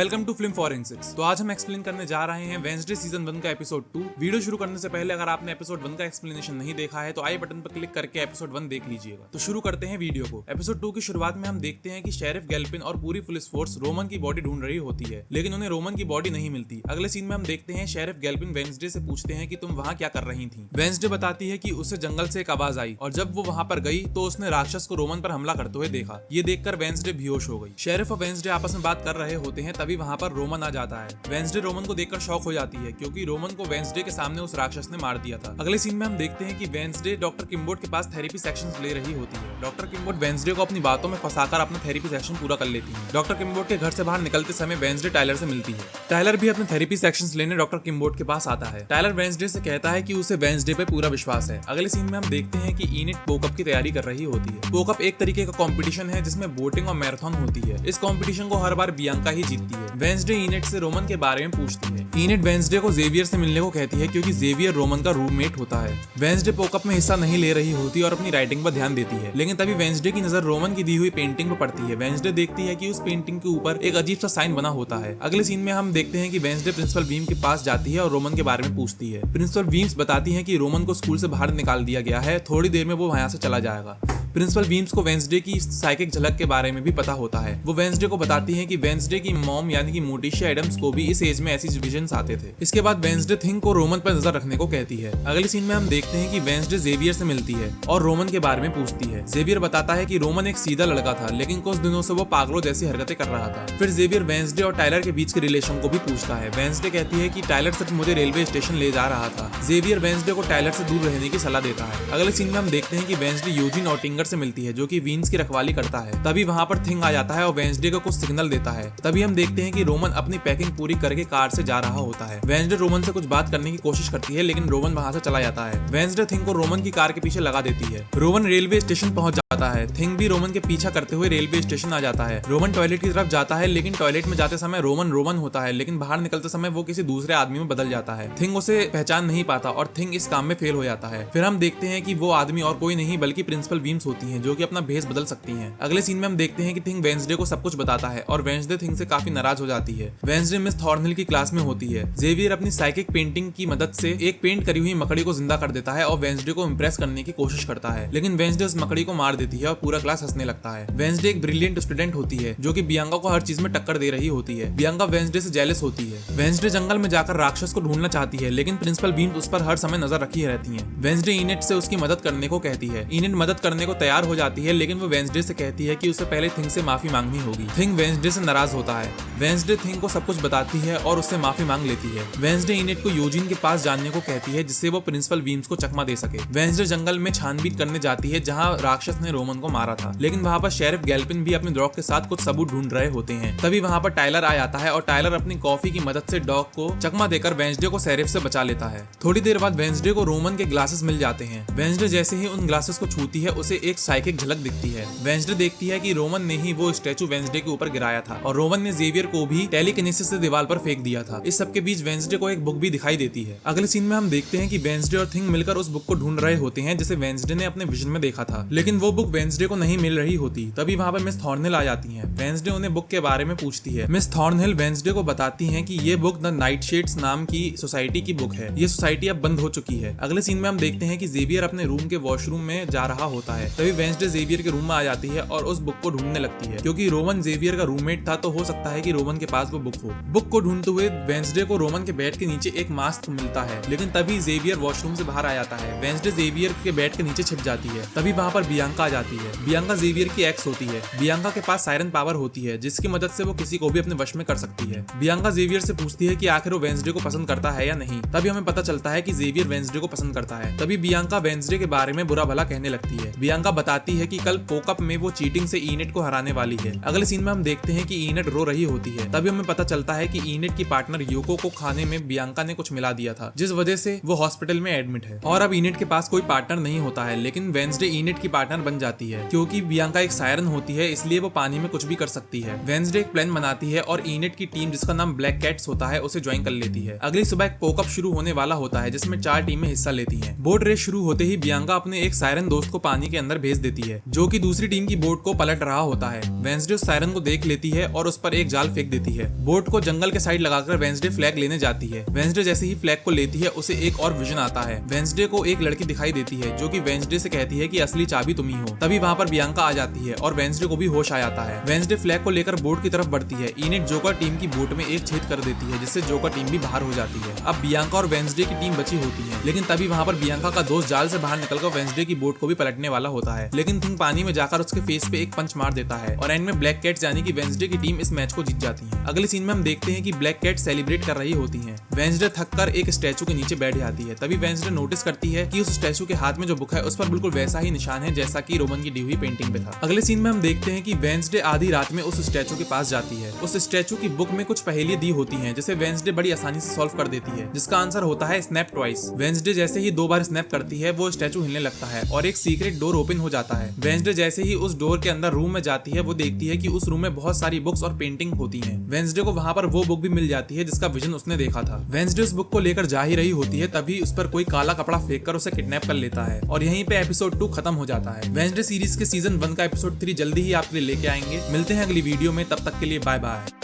Welcome to film forensics. तो आज हम एक्सप्लेन करने जा रहे हैं वेंसडे सीजन 1 का एपिसोड 2। वीडियो शुरू करने से पहले अगर आपने एपिसोड 1 का एक्सप्लेनेशन नहीं देखा है तो आई बटन पर क्लिक करके एपिसोड 1 देख लीजिएगा। तो शुरू करते हैं वीडियो को। एपिसोड 2 की शुरुआत में हम देखते हैं कि शेरिफ गैल्पिन और पूरी पुलिस फोर्स रोमन की बॉडी ढूंढ रही होती है, लेकिन उन्हें रोमन की बॉडी नहीं मिलती। अगले सीन में हम देखते हैं शेरिफ गैल्पिन वेंसडे से पूछते हैं कि तुम वहाँ क्या कर रही थी। वेंसडे बताती है कि उसे जंगल से एक आवाज आई और जब वो वहाँ पर गई तो उसने राक्षस को रोमन पर हमला करते हुए देखा। ये देखकर वेंसडे बेहोश हो गई। शेरिफ और वेंसडे आपस में बात कर रहे होते हैं, तभी वहाँ पर रोमन आ जाता है। वेंसडे रोमन को देखकर शॉक हो जाती है क्योंकि रोमन को वेंसडे के सामने उस राक्षस ने मार दिया था। अगले सीन में हम देखते हैं कि वेंसडे डॉक्टर किम्बोर्ड के पास थेरेपी सेक्शंस ले रही होती है। डॉक्टर किम्बोर्ड वेंसडे को अपनी बातों में फंसाकर अपना थेरेपी सेक्शन पूरा कर लेती है। डॉक्टर किम्बोर्ड के घर से बाहर निकलते समय वेंसडे टायलर से मिलती है। टायलर भी अपने थेरेपी सेक्शंस लेने डॉक्टर किम्बोर्ड के पास आता है। टायलर वेंसडे से कहता है कि उसे वेंसडे पे पूरा विश्वास है। अगले सीन में हम देखते हैं कि इनिट पोकअप की तैयारी कर रही होती है। पोकअप एक तरीके का कंपटीशन है जिसमें बोटिंग और मैराथन होती है। इस कंपटीशन को हर बार बियांका ही जीतती है। वेंसडे इनिट से रोमन के बारे में पूछती है। इनिट वेंसडे को जेवियर से मिलने को कहती है क्योंकि जेवियर रोमन का रूममेट होता है। वेंसडे पोकअप में हिस्सा नहीं ले रही होती और अपनी राइटिंग पर ध्यान देती है, लेकिन तभी वेंसडे की नजर रोमन की दी हुई पेंटिंग पर पड़ती है। वेंसडे देखती है कि उस पेंटिंग के ऊपर एक अजीब सा साइन बना होता है। अगले सीन में हम देखते हैं कि वेंसडे प्रिंसिपल वीम के पास जाती है और रोमन के बारे में पूछती है। प्रिंसिपल वीम्स बताती है कि रोमन को स्कूल से बाहर निकाल दिया गया है, थोड़ी देर में वो वहां से चला जाएगा। प्रिंसिपल वीम्स को वेंसडे की साइकिक झलक के बारे में भी पता होता है। वो वेंसडे को बताती है कि वेंसडे की मॉम यानी कि मोटिशिया एडम्स को भी इस एज में ऐसी विजन्स आते थे। इसके बाद वेंसडे थिंग को रोमन पर नजर रखने को कहती है। अगले सीन में हम देखते हैं कि वेंसडे जेवियर से मिलती है और रोमन के बारे में पूछती है। जेवियर बताता है कि रोमन एक सीधा लड़का था, लेकिन कुछ दिनों से वो पागलों जैसी हरकतें कर रहा था। फिर जेवियर वेंसडे और टायलर के बीच के रिलेशन को भी पूछता है। वेंसडे कहती है कि टायलर सिर्फ मुझे रेलवे स्टेशन ले जा रहा था। जेवियर वेंसडे को टायलर से दूर रहने की सलाह देता है। अगले सीन में हम देखते हैं कि वेंसडे यूजिन ऑटिंगर से मिलती है जो कि वीन्स की रखवाली करता है। तभी वहां पर थिंग आ जाता है और वेंसडे को कुछ सिग्नल देता है। तभी हम देखते हैं कि रोमन अपनी पैकिंग पूरी करके कार से जा रहा होता है। वेंसडे रोमन से कुछ बात करने की कोशिश करती है, लेकिन रोमन वहां से चला जाता है। वेंसडे थिंग को रोमन की कार के पीछे लगा देती है। रोमन रेलवे स्टेशन पहुंच जाता है। थिंग भी रोमन के पीछा करते हुए रेलवे स्टेशन आ जाता है। रोमन टॉयलेट की तरफ जाता है, लेकिन टॉयलेट में जाते समय रोमन होता है, लेकिन बाहर निकलते समय वो किसी दूसरे आदमी में बदल जाता है। थिंग उसे पहचान नहीं पाता और थिंग इस काम में फेल हो जाता है। फिर हम देखते हैं कि वो आदमी और कोई नहीं बल्कि प्रिंसिपल वीम्स होती हैं, जो कि अपना भेष बदल सकती हैं। अगले सीन में हम देखते हैं कि थिंग वेंसडे को सब कुछ बताता है और वेंसडे थिंग से काफी नाराज हो जाती है। वेंसडे मिस थॉर्नहिल की क्लास में होती है। जेवियर अपनी साइकिक पेंटिंग की मदद से एक पेंट करी हुई मकड़ी को जिंदा कर देता है और वेंसडे को इंप्रेस करने की कोशिश करता है, लेकिन वेंसडे उस मकड़ी को मार देती है और पूरा क्लास हंसने लगता है। वेंसडे एक ब्रिलियंट स्टूडेंट होती है जो कि बियांका को हर चीज में टक्कर दे रही होती है। बियांका वेंसडे से जेलस होती है। वेंसडे जंगल में जाकर राक्षस को ढूंढना चाहती है, लेकिन प्रिंसिपल वीम्स उस पर हर समय नजर रखी रहती है। वेंसडे इनिट से उसकी मदद करने को कहती है। इनिट मदद करने को तैयार हो जाती है, लेकिन वो वेंसडे से कहती है कि उसे पहले थिंग से माफी मांगनी होगी। थिंग वेंसडे से नाराज होता है। वेंसडे थिंग को सब कुछ बताती है और उससे माफी मांग लेती है। वेंसडे इनिट को यूजिन के पास जानने को कहती है जिससे वो प्रिंसिपल वीम्स को चकमा दे सके। वेंसडे जंगल में छानबीन करने जाती है जहां राक्षस ने रोमन को मारा था, लेकिन वहां पर शेरिफ गैल्पिन भी अपने डॉग के साथ कुछ सबूत ढूंढ रहे होते हैं। तभी वहां पर टायलर आ जाता है और टायलर अपनी कॉफी की मदद से डॉग को चकमा देकर वेंसडे को शेरिफ से बचा लेता है। थोड़ी देर बाद वेंसडे को रोमन के ग्लासेस मिल जाते हैं। वेंसडे जैसे ही उन ग्लासेस को छूती है उसे एक साइकिक झलक दिखती है। वेंसडे देखती है कि रोमन ने ही वो स्टैचू वेंसडे के ऊपर गिराया था और रोमन ने जेवियर को भी टेलीकिनेसिस से दीवार पर फेंक दिया था। इस सब के बीच वेंसडे को एक बुक भी दिखाई देती है। अगले सीन में हम देखते हैं कि वेंसडे और थिंग मिलकर उस बुक को ढूंढ रहे होते हैं जिसे वेंसडे ने अपने विजन में देखा था, लेकिन वो बुक वेंसडे को नहीं मिल रही होती। तभी वहां पर मिस थॉर्नहिल आ जाती हैं। वेंसडे उन्हें बुक के बारे में पूछती है। मिस थॉर्नहिल वेंसडे को बताती हैं कि ये बुक द नाइटशेड्स नाम की सोसाइटी की बुक है। ये सोसाइटी अब बंद हो चुकी है। अगले सीन में हम देखते हैं कि जेवियर अपने रूम के वॉशरूम में जा रहा होता है। तभी वेंसडे जेवियर के रूम में आ जाती है और उस बुक को ढूंढने लगती है। क्योंकि रोमन जेवियर का रूममेट था तो हो सकता है कि रोमन के पास वो बुक हो। बुक को ढूंढते हुए वेंसडे को रोमन के बेड के नीचे एक मास्क मिलता है, लेकिन तभी जेवियर वॉशरूम से बाहर आ जाता है। वेंसडे जेवियर के बेड के नीचे छिप जाती है। तभी वहां पर बियांका आ जाती है। बियांका जेवियर की एक्स होती है। बियांका के पास सायरन पावर होती है जिसकी मदद से वो किसी को भी अपने वश में कर सकती है। बियांका जेवियर से पूछती है कि आखिर वो वेंसडे को पसंद करता है या नहीं। तभी हमें पता चलता है कि जेवियर वेंसडे को पसंद करता है। तभी बियांका वेंसडे के बारे में बुरा भला कहने लगती है। बियांका बताती है कि कल पोकअप में वो चीटिंग से इनिट को हराने वाली है। अगले सीन में हम देखते हैं कि इनिट रो रही होती है। तभी हमें पता चलता है कि इनिट की पार्टनर यूको को खाने में बियांका ने कुछ मिला दिया था, जिस वजह से वो हॉस्पिटल में एडमिट है। और अब इनिट के पास कोई पार्टनर नहीं होता है, लेकिन वेंसडे इनिट की पार्टनर बन जाती है। क्योंकि बियांका एक सायरन होती है, इसलिए वो पानी में कुछ भी कर सकती है। वेंसडे एक प्लान बनाती है और इनिट की टीम जिसका नाम ब्लैक कैट्स होता है उसे ज्वाइन कर लेती है। अगली सुबह एक पोकअप शुरू होने वाला होता है जिसमें 4 टीमें हिस्सा लेती हैं। बोट रेस शुरू होते ही बियांका अपने एक सायरन दोस्त को पानी के अंदर अंदर भेज देती है, जो कि दूसरी टीम की बोट को पलट रहा होता है। वेंसडे उस सायरन को देख लेती है और उस पर एक जाल फेंक देती है। बोट को जंगल के साइड लगाकर वेंसडे फ्लैग लेने जाती है। वेंसडे जैसे ही फ्लैग को लेती है उसे एक और विजन आता है। वेंसडे को एक लड़की दिखाई देती है जो कि वेंसडे से कहती है कि असली चाबी तुम ही हो। तभी वहाँ पर बियांका आ जाती है और वेंसडे को भी होश आ जाता है। वेंसडे फ्लैग को लेकर बोट की तरफ बढ़ती है। इनेट जोकर टीम की बोट में एक छेद कर देती है, जिससे जोकर टीम भी बाहर हो जाती है। अब बियांका और वेंसडे की टीम बची होती है, लेकिन तभी वहाँ पर बियांका का दोस्त जाल से बाहर निकलकर वेंसडे की बोट को भी पलटने वाला होता है, लेकिन थिंग पानी में जाकर उसके फेस पे एक पंच मार देता है और एंड में ब्लैक कैट्स यानी कि वेंसडे की टीम इस मैच को जीत जाती है। अगले सीन में हम देखते हैं कि ब्लैक कैट सेलिब्रेट कर रही होती हैं। वेंसडे थककर एक स्टैचू के नीचे बैठ जाती है। तभी वेंसडे नोटिस करती है कि उस स्टैचू के हाथ में जो बुक है उस पर बिल्कुल वैसा ही निशान है जैसा कि रोमन की दी हुई पेंटिंग पे था। अगले सीन में हम देखते हैं कि वेंसडे आधी रात में उस स्टैचू के पास जाती है। उस स्टैचू की बुक में कुछ पहेलियां दी होती हैं, जिसे वेंसडे बड़ी आसानी से सॉल्व कर देती है, जिसका आंसर होता है स्नैप ट्वाइस। वेंसडे जैसे ही 2 बार स्नैप करती है वो स्टैचू हिलने लगता है और एक सीक्रेट डोर ओपन हो जाता है। वेंसडे जैसे ही उस डोर के अंदर रूम में जाती है वो देखती है कि उस रूम में बहुत सारी बुक्स और पेंटिंग होती हैं। वेंसडे को वहां पर वो बुक भी मिल जाती है जिसका विजन उसने देखा था। वेंसडे उस बुक को लेकर जा ही रही होती है, तभी उस पर कोई काला कपड़ा फेंककर उसे किडनैप कर लेता है और यहीं पे एपिसोड 2 खत्म हो जाता है। वेंसडे सीरीज के सीजन 1 का एपिसोड 3 जल्दी ही आपके लिए लेके आएंगे। मिलते हैं अगली वीडियो में, तब तक के लिए बाय बाय।